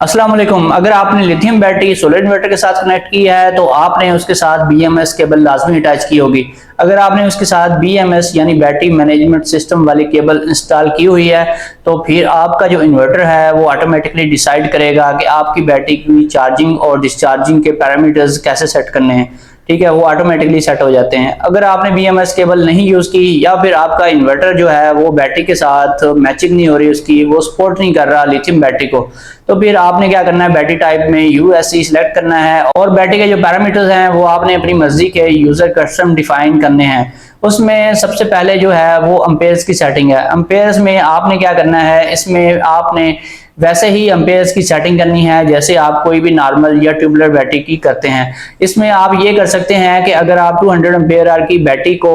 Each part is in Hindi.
अस्सलाम वालेकुम। अगर आपने लिथियम बैटरी सोलर इन्वर्टर के साथ कनेक्ट की है तो आपने उसके साथ BMS केबल लाजमी अटैच की होगी। अगर आपने उसके साथ BMS यानी बैटरी मैनेजमेंट सिस्टम वाली केबल इंस्टॉल की हुई है तो फिर आपका जो इन्वर्टर है वो ऑटोमेटिकली डिसाइड करेगा कि आपकी बैटरी की चार्जिंग और डिस्चार्जिंग के पैरामीटर्स कैसे सेट करने हैं। ठीक है, वो ऑटोमेटिकली सेट हो जाते हैं। अगर आपने BMS केबल नहीं यूज की या फिर आपका इन्वर्टर जो है वो बैटरी के साथ मैचिंग नहीं हो रही, उसकी वो सपोर्ट नहीं कर रहा लिथियम बैटरी को, तो फिर आपने क्या करना है, बैटरी टाइप में USC सिलेक्ट करना है और बैटरी के जो पैरामीटर्स हैं वो आपने अपनी मर्जी के यूजर कस्टम डिफाइन करने हैं। उसमें सबसे पहले जो है वो अम्पेयर्स की सेटिंग है। अम्पेयर्स में आपने क्या करना है, इसमें आपने वैसे ही अम्पेयर्स की सेटिंग करनी है जैसे आप कोई भी नॉर्मल या ट्यूबुलर बैटरी की करते हैं। इसमें आप ये कर सकते हैं कि अगर आप 200 एम्पेयर आवर की बैटरी को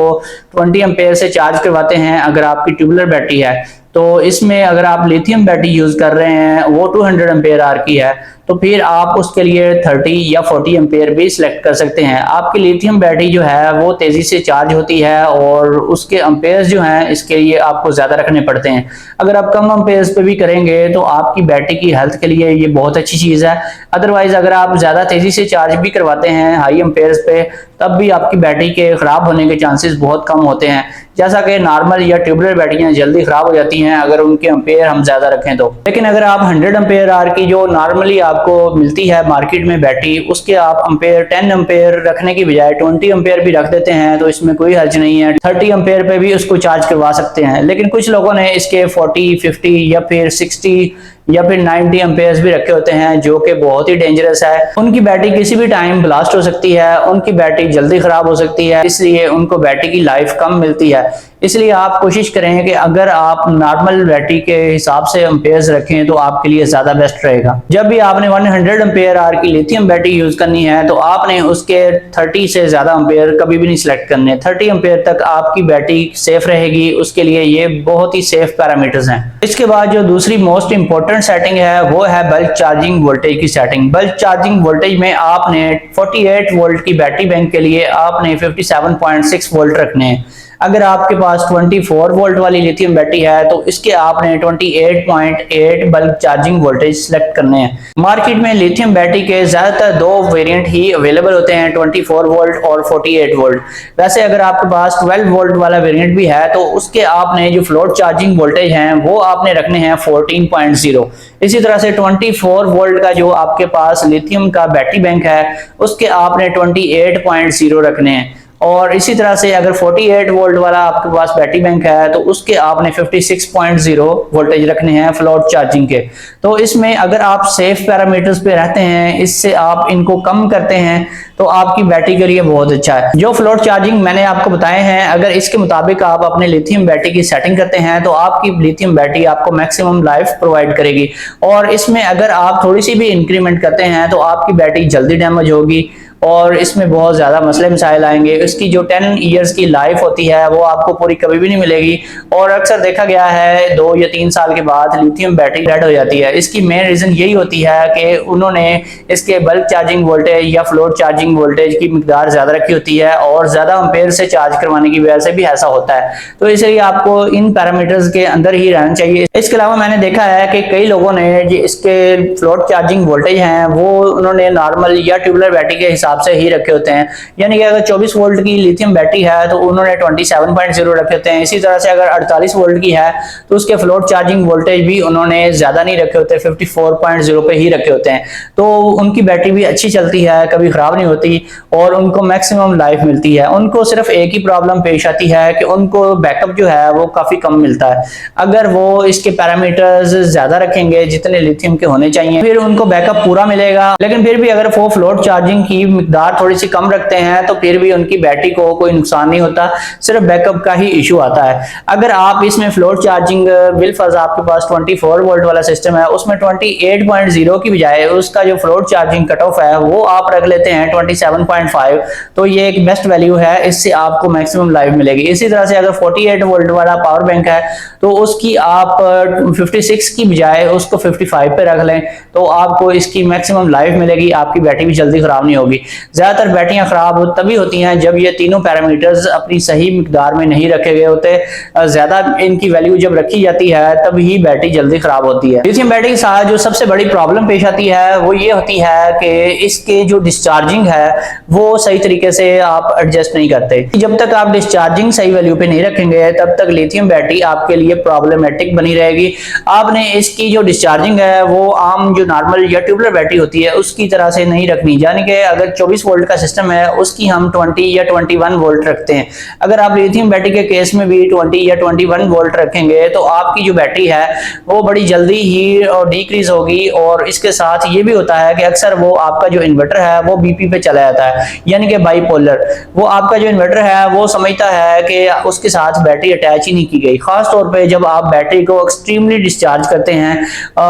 20 एम्पेयर से चार्ज करवाते हैं, अगर आपकी ट्यूबुलर बैटरी है, तो इसमें अगर आप लिथियम बैटरी यूज कर रहे हैं वो 200 एम्पेयर आवर की है, तो फिर आप उसके लिए 30 या 40 एम्पेयर भी सिलेक्ट कर सकते हैं। आपकी लिथियम बैटरी जो है वो तेजी से चार्ज होती है और उसके एम्पेयर्स जो हैं इसके लिए आपको ज्यादा रखने पड़ते हैं। अगर आप कम एम्पेयर्स पे भी करेंगे तो आपकी बैटरी की हेल्थ के लिए ये बहुत अच्छी चीज है। अदरवाइज अगर आप ज्यादा तेजी से चार्ज भी करवाते हैं हाई एम्पेयर्स पे, तब भी आपकी बैटरी के खराब होने के चांसेस बहुत कम होते हैं। जैसा कि नॉर्मल या ट्यूबुलर बैटरियां जल्दी खराब हो जाती हैं अगर उनके एम्पेयर हम ज्यादा रखें तो। लेकिन अगर आप 100 एम्पेयर आवर की जो नॉर्मली आपको मिलती है मार्केट में बैटरी, उसके आप एम्पेयर 10 एम्पेयर रखने की बजाय 20 एम्पेयर भी रख देते हैं तो इसमें कोई हर्ज नहीं है। 30 एम्पेयर पे भी उसको चार्ज करवा सकते हैं। लेकिन कुछ लोगों ने इसके 40, 50 या फिर 60 या फिर 90 एम्पेयर्स भी रखे होते हैं जो कि बहुत ही डेंजरस है। उनकी बैटरी किसी भी टाइम ब्लास्ट हो सकती है, उनकी बैटरी जल्दी खराब हो सकती है, इसलिए उनको बैटरी की लाइफ कम मिलती है। इसलिए आप कोशिश करें कि अगर आप नॉर्मल बैटरी के हिसाब से एम्पेयर्स रखें तो आपके लिए ज्यादा बेस्ट रहेगा। जब भी आपने 100 एम्पेयर आवर की लिथियम बैटरी यूज करनी है तो आपने उसके 30 से ज्यादा एम्पेयर कभी भी नहीं सिलेक्ट करने। 30 एम्पेयर तक आपकी बैटरी सेफ रहेगी, उसके लिए ये बहुत ही सेफ पैरामीटर्स हैं। इसके बाद जो दूसरी मोस्ट इंपॉर्टेंट सेटिंग है वो है बल्क चार्जिंग वोल्टेज की सेटिंग। बल्क चार्जिंग वोल्टेज में आपने 48 वोल्ट की बैटरी बैंक के लिए आपने 57.6 वोल्ट रखने हैं। अगर आपके पास 24 वोल्ट वाली लिथियम बैटरी है तो इसके आपने 28.8 बल्क चार्जिंग वोल्टेज सिलेक्ट करने हैं। मार्केट में लिथियम बैटरी के ज्यादातर दो वेरिएंट ही अवेलेबल होते हैं, 24 वोल्ट और 48 वोल्ट। वैसे अगर आपके पास 12 वोल्ट वाला वेरिएंट भी है तो उसके आपने जो फ्लोट चार्जिंग वोल्टेज हैं वो आपने रखने हैं 14.0। इसी तरह से 24 वोल्ट का जो आपके पास लिथियम का बैटरी बैंक है उसके आपने 28.0 रखने हैं। और इसी तरह से अगर 48 वोल्ट वाला आपके पास बैटरी बैंक है तो उसके आपने 56.0 वोल्टेज रखने हैं फ्लोट चार्जिंग के। तो इसमें अगर आप सेफ पैरामीटर्स पे रहते हैं, इससे आप इनको कम करते हैं तो आपकी बैटरी के लिए बहुत अच्छा है। जो फ्लोट चार्जिंग मैंने आपको बताए हैं, अगर इसके मुताबिक आप अपने लिथियम बैटरी की सेटिंग करते हैं तो आपकी लिथियम बैटरी आपको मैक्सिमम लाइफ प्रोवाइड करेगी। और इसमें अगर आप थोड़ी सी भी इंक्रीमेंट करते हैं तो आपकी बैटरी जल्दी डैमेज होगी और इसमें बहुत ज्यादा मसले मसाइल आएंगे। इसकी जो 10 इयर्स की लाइफ होती है वो आपको पूरी कभी भी नहीं मिलेगी और अक्सर देखा गया है 2 या 3 साल के बाद लिथियम बैटरी डेड हो जाती है। इसकी मेन रीजन यही होती है कि उन्होंने इसके बल्क चार्जिंग वोल्टेज या फ्लोट चार्जिंग वोल्टेज की मिकदार ज्यादा रखी होती है और ज्यादा एम्पेयर से चार्ज करवाने की वजह से भी ऐसा होता है। तो इसलिए आपको इन पैरामीटर्स के अंदर ही रहना चाहिए। इसके अलावा मैंने देखा है कि कई लोगों ने इसके फ्लोट चार्जिंग वोल्टेज हैं वो उन्होंने नॉर्मल या ट्यूबुलर बैटरी के हिसाब से ही रखे होते हैं। यानी कि अगर 24 वोल्ट की लिथियम बैटरी है तो उन्होंने 27.0 रखे होते हैं। इसी तरह से अगर 48 वोल्ट की है तो उसके फ्लोट चार्जिंग वोल्टेज भी उन्होंने ज्यादा नहीं रखे होते, 54.0 पे ही रखे होते हैं। तो उनकी बैटरी भी अच्छी चलती है, कभी खराब नहीं होती और उनको मैक्सिमम लाइफ मिलती है। उनको सिर्फ एक ही प्रॉब्लम पेश आती है कि उनको बैकअप जो है वो काफी कम मिलता है। अगर वो इसके पैरामीटर्स ज्यादा रखेंगे जितने लिथियम के होने चाहिए फिर उनको बैकअप पूरा मिलेगा। लेकिन फिर भी अगर वो फ्लोट चार्जिंग की मिकदार थोड़ी सी कम रखते हैं तो फिर भी उनकी बैटरी को कोई नुकसान नहीं होता, सिर्फ बैकअप का ही इशू आता है। अगर आप इसमें फ्लोट चार्जिंग बिलफर्ज आपके पास 24 वोल्ट वाला सिस्टम है उसमें 28.0 की बजाय उसका जो फ्लोट चार्जिंग कट ऑफ है वो आप रख लेते हैं 27.5, तो ये एक बेस्ट वैल्यू है, इससे आपको मैक्सिमम लाइफ मिलेगी। इसी तरह से अगर 48 वोल्ट वाला पावर बैंक है तो उसकी आप 56 की बजाय उसको 55 पे रख लें तो आपको इसकी मैक्सिमम लाइफ मिलेगी, आपकी बैटरी भी जल्दी खराब नहीं होगी। ज्यादातर बैटरियां खराब तभी होती हैं जब ये तीनों पैरामीटर्स अपनी सही मिकदार में नहीं रखे गए होते। ज्यादा इनकी वैल्यू जब रखी जाती है तब ही बैटरी जल्दी खराब होती है। लिथियम बैटरी के साथ जो सबसे बड़ी प्रॉब्लम पेश आती है वो ये होती है कि इसके जो डिस्चार्जिंग है वो सही तरीके से आप एडजस्ट नहीं करते। जब तक आप डिस्चार्जिंग सही वैल्यू पे नहीं रखेंगे तब तक लिथियम बैटरी आपके लिए प्रॉब्लमेटिक बनी रहेगी। आपने इसकी जो डिस्चार्जिंग है वो आम जो नॉर्मल या ट्यूबलर बैटरी होती है उसकी तरह से नहीं रखनी, यानी कि अगर 24 वोल्ट का सिस्टम है उसकी हम 20 या 21 वोल्ट रखते हैं। अगर आप लिथियम बैटरी के केस में भी 20 या 21 वोल्ट रखेंगे तो आपकी जो बैटरी है वो बड़ी जल्दी ही डिक्रीज होगी। और इसके साथ ये भी होता है कि अक्सर वो आपका जो इन्वर्टर है वो बीपी पे चला जाता है, यानी कि बाईपोलर। वो आपका जो इन्वर्टर है वो समझता है कि उसके साथ बैटरी अटैच ही नहीं की गई। खास तौर पे जब आप बैटरी को एक्सट्रीमली डिस्चार्ज करते हैं,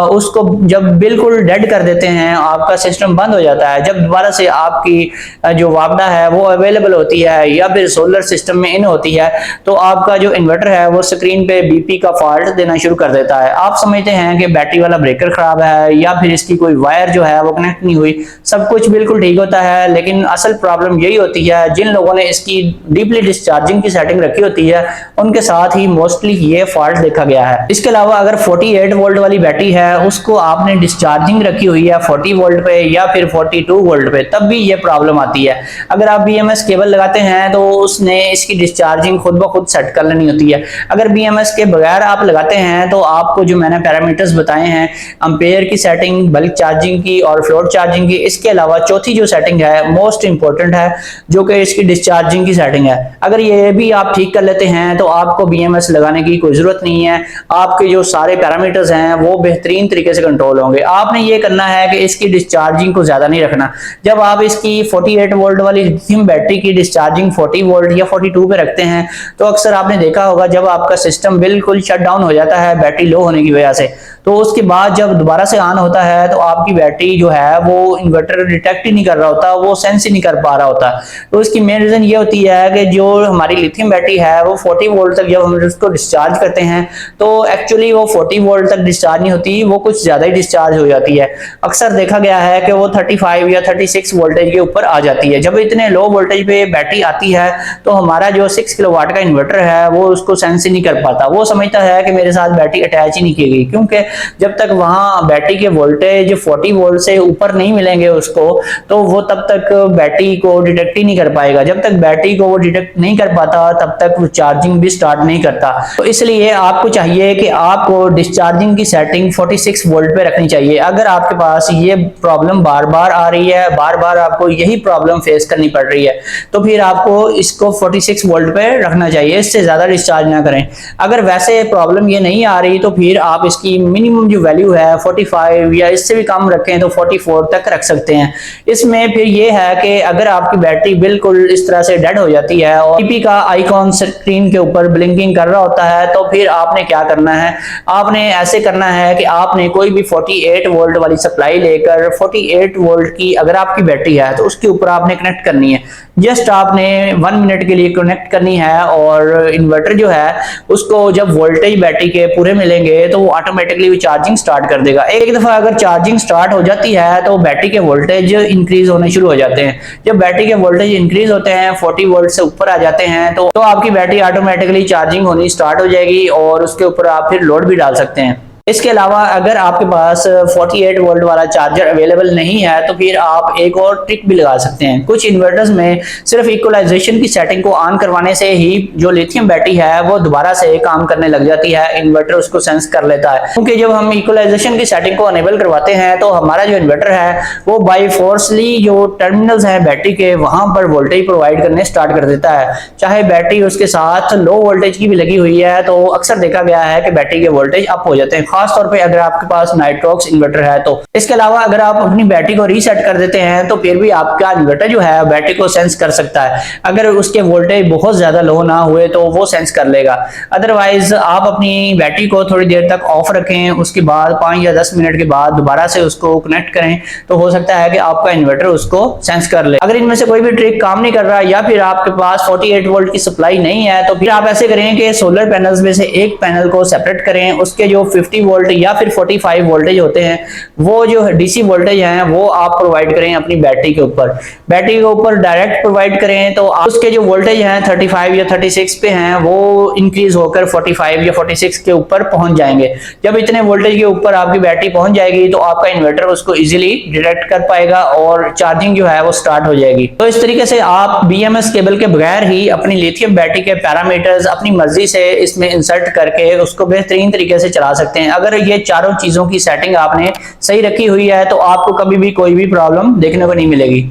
उसको जब बिल्कुल डेड कर देते हैं, आपका सिस्टम बंद हो जाता है। जब दोबारा से आपकी जो वापडा है वो अवेलेबल होती है या फिर सोलर सिस्टम में इन होती है तो आपका जो इन्वर्टर है वो स्क्रीन पे बीपी का फॉल्ट देना शुरू कर देता है। आप समझते हैं कि बैटरी वाला ब्रेकर खराब है या फिर इसकी कोई वायर जो है वो कनेक्ट नहीं हुई, सब कुछ बिल्कुल ठीक होता है। लेकिन असल प्रॉब्लम यही होती है जिन लोगों ने इसकी डीपली डिस्चार्जिंग की सेटिंग रखी होती है उनके साथ ही मोस्टली ये फॉल्ट देखा गया है। इसके अलावा अगर 48 वोल्ट वाली बैटरी है उसको आपने डिस्चार्जिंग रखी हुई है 40 वोल्ट पे या फिर 42 वोल्ट पे, तब भी ये प्रॉब्लम आती है। अगर आप बीएमएस केबल लगाते हैं तो उसने इसकी डिस्चार्जिंग खुद ब खुद सेट कर लेनी होती है। अगर बीएमएस के बगैर आप लगाते हैं तो आपको जो मैंने पैरामीटर्स बताए हैं, एम्पेयर की सेटिंग, बल्क चार्जिंग की और फ्लोट चार्जिंग की, इसके अलावा चौथी जो सेटिंग है मोस्ट इंपॉर्टेंट है जो कि इसकी डिस्चार्जिंग की सेटिंग है। अगर ये भी आप ठीक कर लेते हैं तो आपको बीएमएस लगाने की कोई जरूरत नहीं है। आपके जो सारे पैरामीटर्स हैं वो बेहतरीन तरीके से कंट्रोल होंगे। आपने ये करना है कि इसकी डिस्चार्जिंग को ज्यादा नहीं रखना। जब आप इसकी 48 वोल्ट वाली लिथियम बैटरी की डिस्चार्जिंग 40 वोल्ट या 42 पे रखते हैं तो अक्सर आपने देखा होगा जब आपका सिस्टम बिल्कुल शट डाउन हो जाता है बैटरी लो होने की वजह से, तो उसके बाद जब दोबारा से ऑन होता है तो आपकी बैटरी जो है वो इन्वर्टर डिटेक्ट ही नहीं कर रहा होता, वो सेंस ही नहीं कर पा रहा होता। तो इसकी मेन रीजन ये होती है कि जो हमारी लिथियम बैटरी है वो 40 वोल्ट तक जब हम उसको डिस्चार्ज करते हैं तो एक्चुअली वो 40 वोल्ट तक डिस्चार्ज नहीं होती, वो कुछ ज्यादा ही डिस्चार्ज हो जाती है। अक्सर देखा गया है कि वो 35 या 36 वोल्टेज के ऊपर आ जाती है। जब इतने लो वोल्टेज पे बैटरी आती है तो हमारा जो 6 किलोवाट का इन्वर्टर है वो उसको सेंस ही नहीं कर पाता। वो समझता है कि मेरे साथ बैटरी अटैच ही नहीं की गई, क्योंकि जब तक वहां बैटरी के वोल्टेज 40 वोल्ट से ऊपर नहीं मिलेंगे उसको तो वो तब तक बैटरी को डिटेक्ट ही नहीं कर पाएगा। जब तक बैटरी को वो डिटेक्ट नहीं कर पाता तब तक वो चार्जिंग भी स्टार्ट नहीं करता। तो इसलिए आपको चाहिए कि आपको डिस्चार्जिंग की सेटिंग 46 वोल्ट पे रखनी चाहिए। अगर आपके पास ये प्रॉब्लम बार बार आ रही है, बार बार आपको यही प्रॉब्लम फेस करनी पड़ रही है, तो फिर आपको इसको 46 वोल्ट पे रखना चाहिए, इससे ज्यादा डिस्चार्ज ना करें। अगर वैसे प्रॉब्लम ये नहीं आ रही तो फिर आप इसकी मिनिमम जो वैल्यू है 45 या इससे भी कम रखें तो 44 तक रख सकते हैं। इसमें फिर ये है कि अगर आपकी बैटरी बिल्कुल इस तरह से डेड हो जाती है और टीपी का आइकॉन स्क्रीन के ऊपर ब्लिंकिंग कर रहा होता है तो फिर आपने क्या करना है, आपने ऐसे करना है कि आपने कोई भी 48 वोल्ट वाली सप्लाई लेकर 48 वोल्ट की अगर आपकी बैटरी है तो उसके ऊपर आपने कनेक्ट करनी है। जस्ट आपने 1 मिनट के लिए कनेक्ट करनी है और इन्वर्टर जो है उसको जब वोल्टेज बैटरी के पूरे मिलेंगे तो वो ऑटोमेटिकली चार्जिंग स्टार्ट कर देगा। एक दफा अगर चार्जिंग स्टार्ट हो जाती है तो बैटरी के वोल्टेज इंक्रीज होने शुरू हो जाते हैं। जब बैटरी के वोल्टेज इंक्रीज होते हैं 40 वोल्ट से ऊपर आ जाते हैं तो आपकी बैटरी ऑटोमेटिकली चार्जिंग होनी स्टार्ट हो जाएगी और उसके ऊपर आप फिर लोड भी डाल सकते हैं। इसके अलावा अगर आपके पास 48 वोल्ट वाला चार्जर अवेलेबल नहीं है तो फिर आप एक और ट्रिक भी लगा सकते हैं। कुछ इन्वर्टर्स में सिर्फ इक्वलाइजेशन की सेटिंग को ऑन करवाने से ही जो लिथियम बैटरी है वो दोबारा से काम करने लग जाती है, इन्वर्टर उसको सेंस कर लेता है। क्योंकि जब हम इक्वलाइजेशन की सेटिंग को अनेबल करवाते हैं तो हमारा जो इन्वर्टर है वो बाई फोर्सली जो टर्मिनल्स हैं बैटरी के वहां पर वोल्टेज प्रोवाइड करने स्टार्ट कर देता है। चाहे बैटरी उसके साथ लो वोल्टेज की भी लगी हुई है तो अक्सर देखा गया है कि बैटरी के वोल्टेज अप हो जाते हैं, खास तौर पे अगर आपके पास नाइट्रोक्स इन्वर्टर है तो। इसके अलावा अगर आप अपनी बैटरी को रीसेट कर देते हैं तो फिर भी आपका इन्वर्टर जो है बैटरी को सेंस कर सकता है। अगर उसके वोल्टेज बहुत ज्यादा लो ना हुए तो वो सेंस कर लेगा। अदरवाइज आप अपनी बैटरी को थोड़ी देर तक ऑफ रखें, उसके बाद 5 या 10 मिनट के बाद दोबारा से उसको कनेक्ट करें तो हो सकता है कि आपका इन्वर्टर उसको सेंस कर ले। अगर इनमें से कोई भी ट्रिक काम नहीं कर रहा या फिर आपके पास 48 वोल्ट की सप्लाई नहीं है तो फिर आप ऐसे करें कि सोलर पैनल्स में से एक पैनल को सेपरेट करें, उसके जो 50 वोल्ट या फिर 45 वोल्टेज होते हैं, वो जो डीसी वोल्टेज हैं वो आप प्रोवाइड करें अपनी बैटरी के ऊपर। बैटरी के ऊपर डायरेक्ट प्रोवाइड करें तो उसके जो वोल्टेज हैं 35 या 36 पे हैं वो इंक्रीज होकर 45 या 46 के ऊपर पहुंच जाएंगे। जब इतने वोल्टेज के ऊपर आपकी बैटरी पहुंच जाएगी तो आपका इन्वर्टर उसको इजीली डिटेक्ट कर पाएगा और चार्जिंग जो है वो स्टार्ट हो जाएगी। तो इस तरीके से आप बीएमएस केबल के बगैर ही अपनी लिथियम बैटरी के पैरामीटर्स अपनी मर्जी से इसमें इंसर्ट करके उसको बेहतरीन तरीके से चला सकते हैं। अगर ये चारों चीजों की सेटिंग आपने सही रखी हुई है तो आपको कभी भी कोई भी प्रॉब्लम देखने को नहीं मिलेगी।